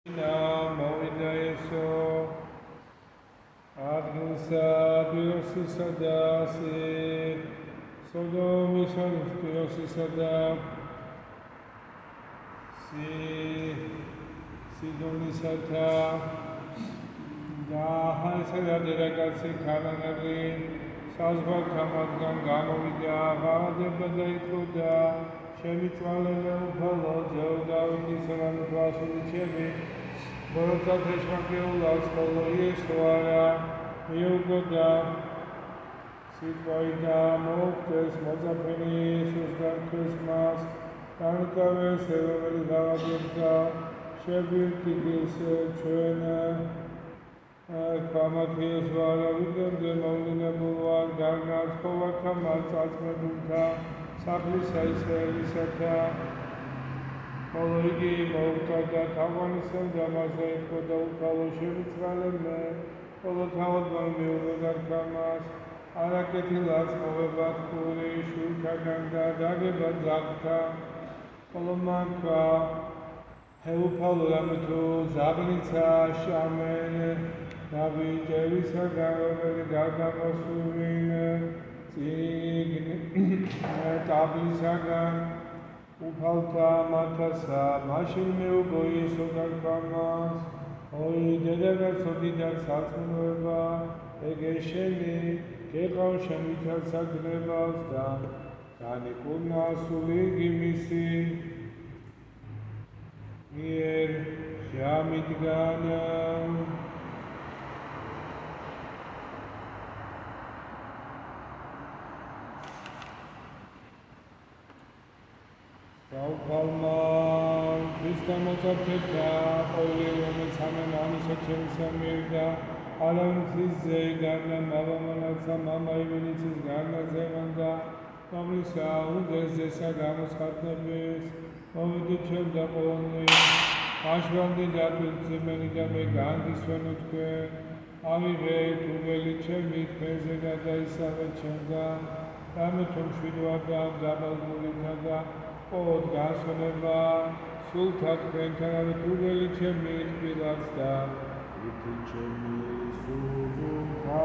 მოვიდა ესო ადგილსა პიროსისა და სოდომისა პიროსისა და სიდონისათა და ესა დედაკაცი ქანანელი საზღვართა მათგან გამოვიდა აღარდება და იტყოდა შემიწვალებე უფალო ძეო დავითის რამთვასული ჩემი ბოროტა თეშმაკეულას ხოლო იესო არა მიუგოდა სიტყვაი და მოუხდეს მოწაფენი იესოსგან ქრისმას განუკავეს ეროვნული გავაგებს და შეგვირთიგეს ჩვენ ქვამათი იესო არა ვიდრე მოვლენებულ ვარ გარნაც ხოვართა მათ წაწმებულთა სახლისა ისრაელისათა ხოლო იგი მოუხდა და თაგვანისთან დამაზე იტყოდა უფალო შემიწყალე ხოლო თავადმა მიუღდა რკამას არაკეთილად მოვება ხური შვილთაგან და დაგება ძაღლთა ხოლო მან თქვა უფალო რამე თუ ძაღლიცა შამენ დავიჭერისაგან რომელი გადამოსულინ ტაბლისაგან უფალთა მათასა მაშინ მეუგო იესო გარკვამას ოი დედაკაცო დიდად სარწმუნოება ეგ შენი გეყავ შემითად საგნებას და განეკურნა სული გიმისი მიერ შემიდგანა Palma, Christa Motapeta, Holy Roman Saman, Anisha Samirda, Alan Fize, Garna, Mavamana, Mama, Vinicis, Garna, Zemanda, Mamisa, Udes, Sagamus, Hatnabis, Oviduchel, the Only, Ashwandi, Dapit, Menida, Megandis, Venutque, Avive, Tuvelice, Mit, Pezega, Daisava, Changa, Ramitum, Shvidwada, Dabal Muritada, Od gasoneva sultat kventan tuveli chemi tvilasta iti chemi suvunta